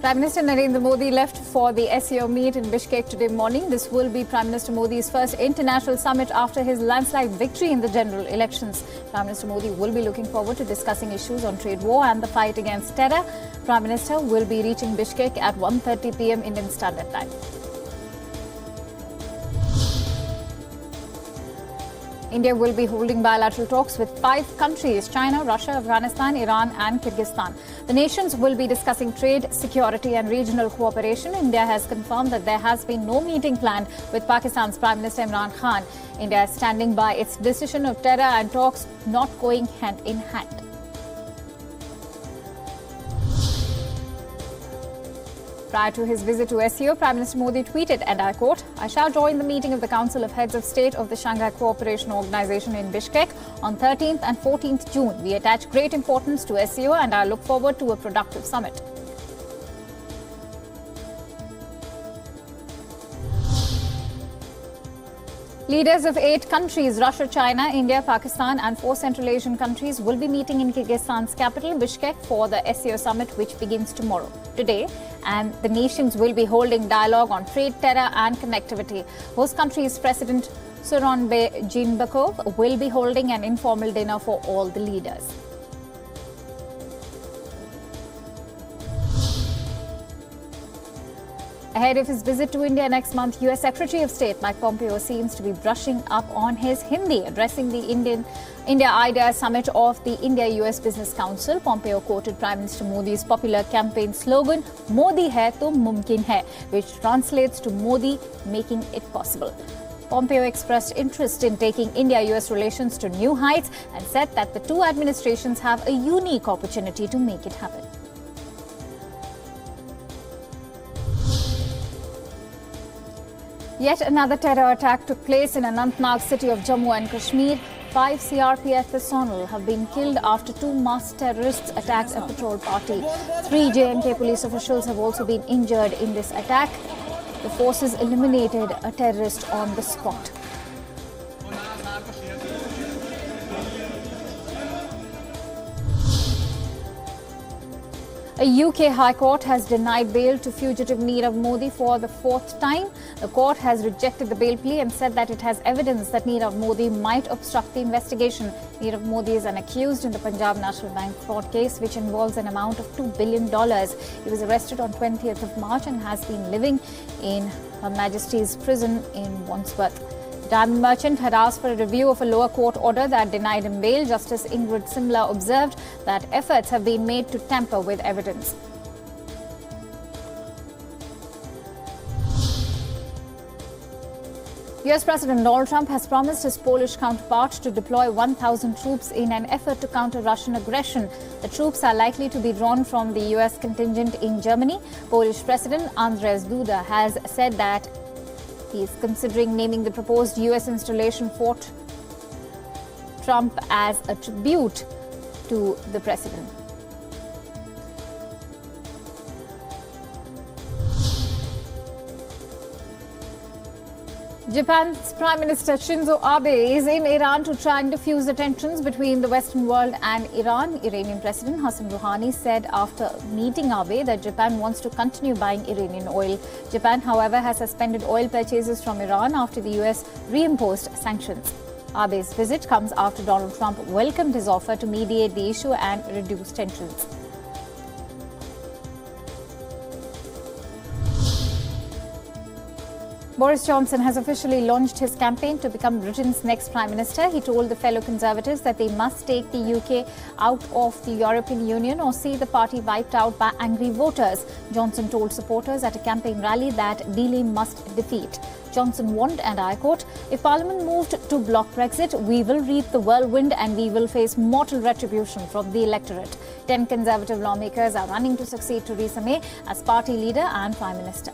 Prime Minister Narendra Modi left for the SCO meet in Bishkek today morning. This will be Prime Minister Modi's first international summit after his landslide victory in the general elections. Prime Minister Modi will be looking forward to discussing issues on trade war and the fight against terror. Prime Minister will be reaching Bishkek at 1:30 p.m. Indian Standard Time. India will be holding bilateral talks with 5 countries: China, Russia, Afghanistan, Iran and Kyrgyzstan. The nations will be discussing trade, security and regional cooperation. India has confirmed that there has been no meeting planned with Pakistan's Prime Minister Imran Khan. India is standing by its decision of terror and talks not going hand in hand. Prior to his visit to SCO, Prime Minister Modi tweeted, and I quote, "I shall join the meeting of the Council of Heads of State of the Shanghai Cooperation Organization in Bishkek on 13th and 14th June. We attach great importance to SCO and I look forward to a productive summit." Leaders of 8 countries, Russia, China, India, Pakistan and 4 Central Asian countries will be meeting in Kyrgyzstan's capital, Bishkek, for the SCO summit, which begins today. And the nations will be holding dialogue on trade, terror and connectivity. Host country's President Sooronbay Jeenbekov will be holding an informal dinner for all the leaders. Ahead of his visit to India next month, US Secretary of State Mike Pompeo seems to be brushing up on his Hindi. Addressing the India-IDEA summit of the India-US Business Council, Pompeo quoted Prime Minister Modi's popular campaign slogan, "Modi hai to mumkin hai," which translates to Modi making it possible. Pompeo expressed interest in taking India-US relations to new heights and said that the two administrations have a unique opportunity to make it happen. Yet another terror attack took place in Anantnag city of Jammu and Kashmir. 5 CRPF personnel have been killed after 2 masked terrorists attacked a patrol party. 3 JNK police officials have also been injured in this attack. The forces eliminated a terrorist on the spot. A UK High Court has denied bail to fugitive Nirav Modi for the 4th time. The court has rejected the bail plea and said that it has evidence that Nirav Modi might obstruct the investigation. Nirav Modi is an accused in the Punjab National Bank fraud case, which involves an amount of $2 billion. He was arrested on 20th of March and has been living in Her Majesty's prison in Wandsworth. The diamond merchant had asked for a review of a lower court order that denied him bail. Justice Ingrid Simla observed that efforts have been made to tamper with evidence. US President Donald Trump has promised his Polish counterpart to deploy 1,000 troops in an effort to counter Russian aggression. The troops are likely to be drawn from the US contingent in Germany. Polish President Andrzej Duda has said that he is considering naming the proposed US installation Fort Trump as a tribute to the president. Japan's Prime Minister Shinzo Abe is in Iran to try and diffuse the tensions between the Western world and Iran. Iranian President Hassan Rouhani said after meeting Abe that Japan wants to continue buying Iranian oil. Japan, however, has suspended oil purchases from Iran after the US reimposed sanctions. Abe's visit comes after Donald Trump welcomed his offer to mediate the issue and reduce tensions. Boris Johnson has officially launched his campaign to become Britain's next Prime Minister. He told the fellow Conservatives that they must take the UK out of the European Union or see the party wiped out by angry voters. Johnson told supporters at a campaign rally that Dealey must defeat. Johnson warned, and I quote, "If Parliament moved to block Brexit, we will reap the whirlwind and we will face mortal retribution from the electorate." 10 Conservative lawmakers are running to succeed Theresa May as party leader and Prime Minister.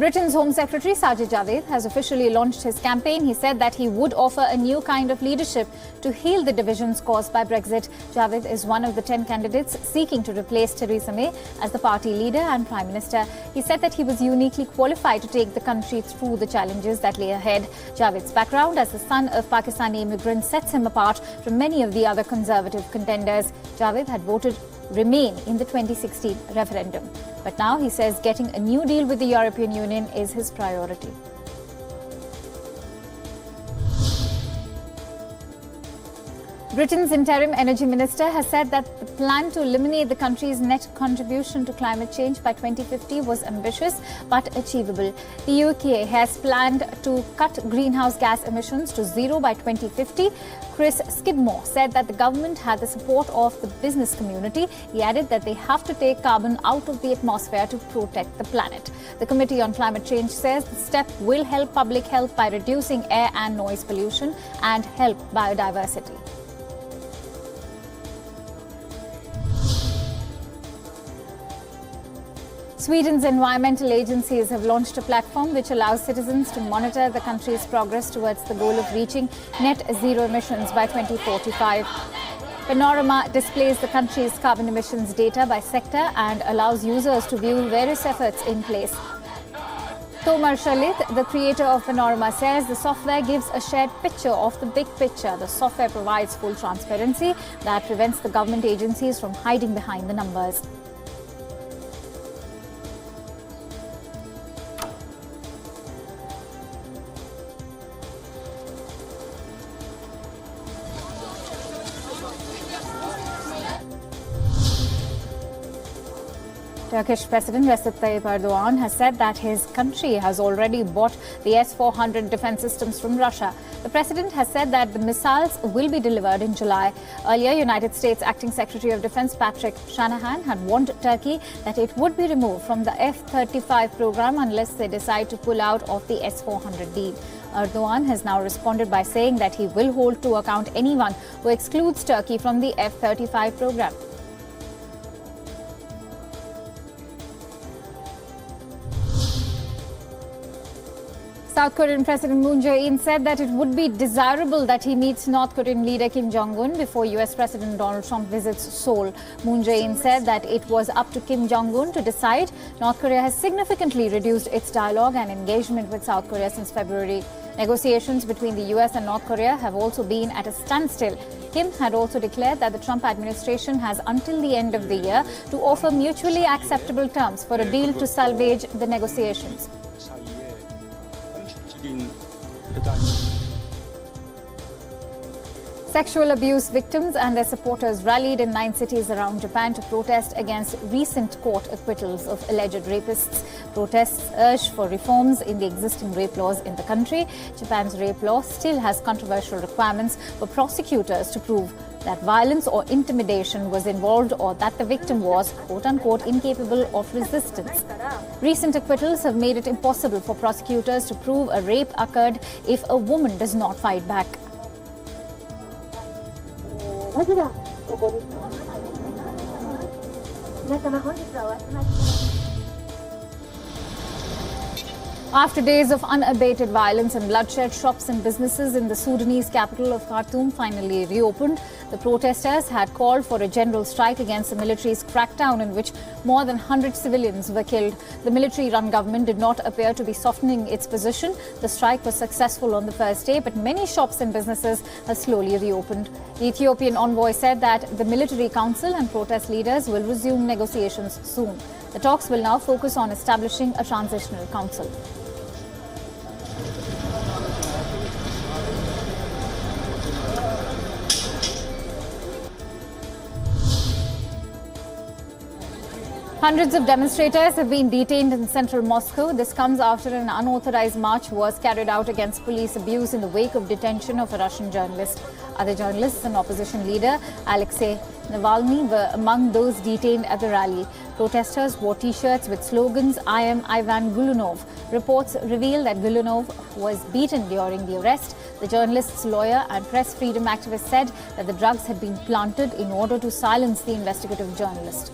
Britain's Home Secretary Sajid Javid has officially launched his campaign. He said that he would offer a new kind of leadership to heal the divisions caused by Brexit. Javid is one of the 10 candidates seeking to replace Theresa May as the party leader and Prime Minister. He said that he was uniquely qualified to take the country through the challenges that lay ahead. Javid's background as the son of Pakistani immigrants sets him apart from many of the other Conservative contenders. Javid had voted Remain in the 2016 referendum. But now he says getting a new deal with the European Union is his priority. Britain's interim energy minister has said that the plan to eliminate the country's net contribution to climate change by 2050 was ambitious but achievable. The UK has planned to cut greenhouse gas emissions to zero by 2050. Chris Skidmore said that the government had the support of the business community. He added that they have to take carbon out of the atmosphere to protect the planet. The Committee on Climate Change says the step will help public health by reducing air and noise pollution and help biodiversity. Sweden's environmental agencies have launched a platform which allows citizens to monitor the country's progress towards the goal of reaching net zero emissions by 2045. Panorama displays the country's carbon emissions data by sector and allows users to view various efforts in place. Tomar Shalit, the creator of Panorama, says the software gives a shared picture of the big picture. The software provides full transparency that prevents the government agencies from hiding behind the numbers. Turkish President Recep Tayyip Erdogan has said that his country has already bought the S-400 defense systems from Russia. The president has said that the missiles will be delivered in July. Earlier, United States Acting Secretary of Defense Patrick Shanahan had warned Turkey that it would be removed from the F-35 program unless they decide to pull out of the S-400 deal. Erdogan has now responded by saying that he will hold to account anyone who excludes Turkey from the F-35 program. South Korean President Moon Jae-in said that it would be desirable that he meets North Korean leader Kim Jong-un before US President Donald Trump visits Seoul. Moon Jae-in said that it was up to Kim Jong-un to decide. North Korea has significantly reduced its dialogue and engagement with South Korea since February. Negotiations between the US and North Korea have also been at a standstill. Kim had also declared that the Trump administration has until the end of the year to offer mutually acceptable terms for a deal to salvage the negotiations. Sexual abuse victims and their supporters rallied in 9 cities around Japan to protest against recent court acquittals of alleged rapists. Protests urge for reforms in the existing rape laws in the country. Japan's rape law still has controversial requirements for prosecutors to prove that violence or intimidation was involved or that the victim was, quote-unquote, incapable of resistance. Recent acquittals have made it impossible for prosecutors to prove a rape occurred if a woman does not fight back. After days of unabated violence and bloodshed, shops and businesses in the Sudanese capital of Khartoum finally reopened. The protesters had called for a general strike against the military's crackdown in which more than 100 civilians were killed. The military-run government did not appear to be softening its position. The strike was successful on the first day, but many shops and businesses have slowly reopened. The Ethiopian envoy said that the military council and protest leaders will resume negotiations soon. The talks will now focus on establishing a transitional council. Hundreds of demonstrators have been detained in central Moscow. This comes after an unauthorized march was carried out against police abuse in the wake of detention of a Russian journalist. Other journalists and opposition leader Alexei Navalny were among those detained at the rally. Protesters wore T-shirts with slogans, "I am Ivan Gulunov." Reports reveal that Gulunov was beaten during the arrest. The journalist's lawyer and press freedom activist said that the drugs had been planted in order to silence the investigative journalist.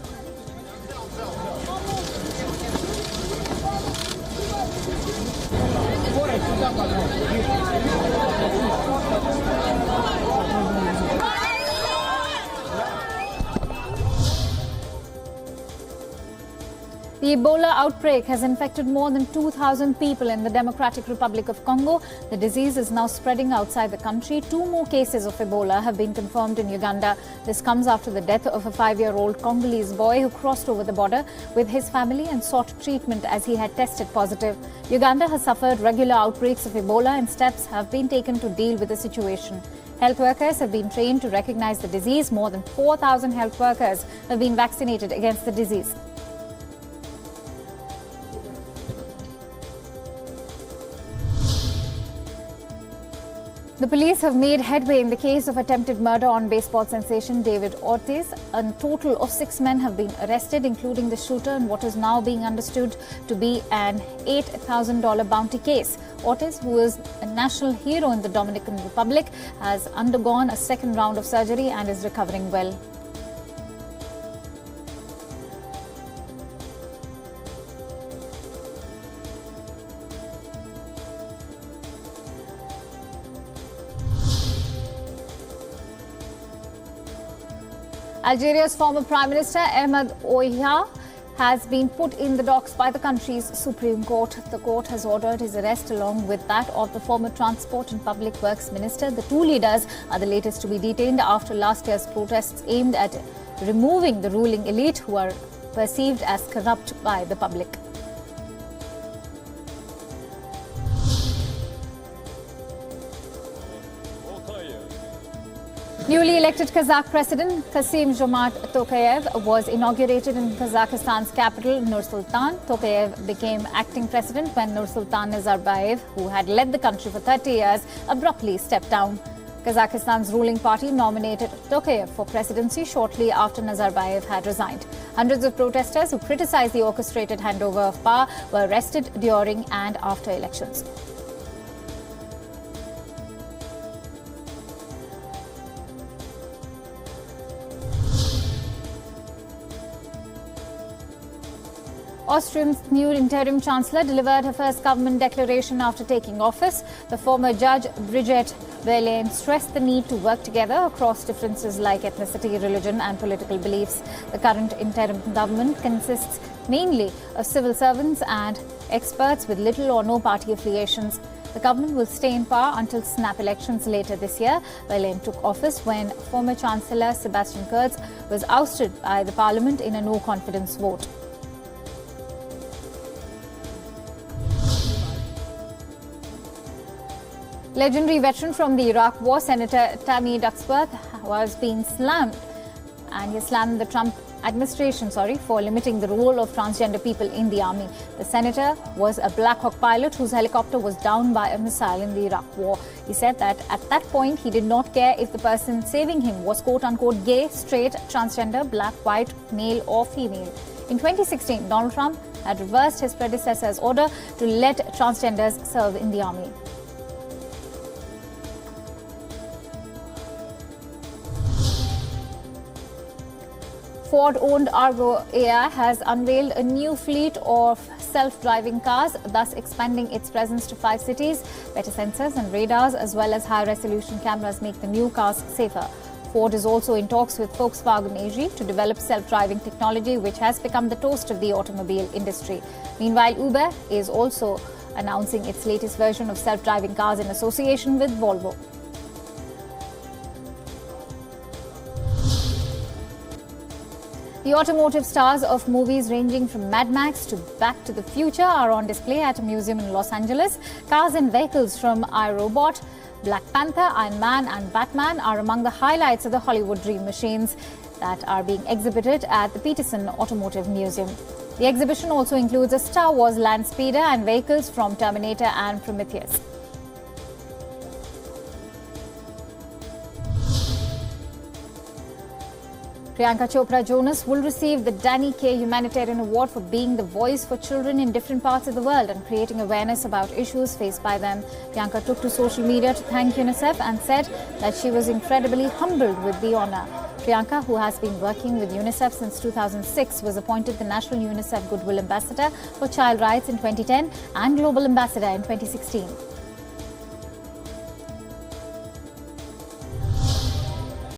The Ebola outbreak has infected more than 2,000 people in the Democratic Republic of Congo. The disease is now spreading outside the country. 2 more cases of Ebola have been confirmed in Uganda. This comes after the death of a 5-year-old Congolese boy who crossed over the border with his family and sought treatment as he had tested positive. Uganda has suffered regular outbreaks of Ebola and steps have been taken to deal with the situation. Health workers have been trained to recognize the disease. More than 4,000 health workers have been vaccinated against the disease. The police have made headway in the case of attempted murder on baseball sensation David Ortiz. A total of 6 men have been arrested, including the shooter, in what is now being understood to be an $8,000 bounty case. Ortiz, who is a national hero in the Dominican Republic, has undergone a second round of surgery and is recovering well. Algeria's former Prime Minister Ahmed Ouiha has been put in the docks by the country's Supreme Court. The court has ordered his arrest along with that of the former Transport and Public Works Minister. The 2 leaders are the latest to be detained after last year's protests aimed at removing the ruling elite, who are perceived as corrupt by the public. Newly elected Kazakh President Kassym-Jomart Tokayev was inaugurated in Kazakhstan's capital, Nur-Sultan. Tokayev became acting president when Nur-Sultan Nazarbayev, who had led the country for 30 years, abruptly stepped down. Kazakhstan's ruling party nominated Tokayev for presidency shortly after Nazarbayev had resigned. Hundreds of protesters who criticized the orchestrated handover of power were arrested during and after elections. Austria's new interim chancellor delivered her first government declaration after taking office. The former judge, Brigitte Belain, stressed the need to work together across differences like ethnicity, religion and political beliefs. The current interim government consists mainly of civil servants and experts with little or no party affiliations. The government will stay in power until snap elections later this year. Belain took office when former Chancellor Sebastian Kurz was ousted by the parliament in a no-confidence vote. Legendary veteran from the Iraq War, Senator Tammy Duckworth, was being slammed, and he slammed the Trump administration for limiting the role of transgender people in the army. The senator was a Black Hawk pilot whose helicopter was downed by a missile in the Iraq War. He said that at that point he did not care if the person saving him was quote-unquote gay, straight, transgender, black, white, male or female. In 2016, Donald Trump had reversed his predecessor's order to let transgenders serve in the army. Ford-owned Argo AI has unveiled a new fleet of self-driving cars, thus expanding its presence to 5 cities. Better sensors and radars as well as high-resolution cameras make the new cars safer. Ford is also in talks with Volkswagen AG to develop self-driving technology, which has become the toast of the automobile industry. Meanwhile, Uber is also announcing its latest version of self-driving cars in association with Volvo. The automotive stars of movies ranging from Mad Max to Back to the Future are on display at a museum in Los Angeles. Cars and vehicles from iRobot, Black Panther, Iron Man and Batman are among the highlights of the Hollywood Dream Machines that are being exhibited at the Peterson Automotive Museum. The exhibition also includes a Star Wars land speeder and vehicles from Terminator and Prometheus. Priyanka Chopra Jonas will receive the Danny Kaye Humanitarian Award for being the voice for children in different parts of the world and creating awareness about issues faced by them. Priyanka took to social media to thank UNICEF and said that she was incredibly humbled with the honour. Priyanka, who has been working with UNICEF since 2006, was appointed the National UNICEF Goodwill Ambassador for Child Rights in 2010 and Global Ambassador in 2016.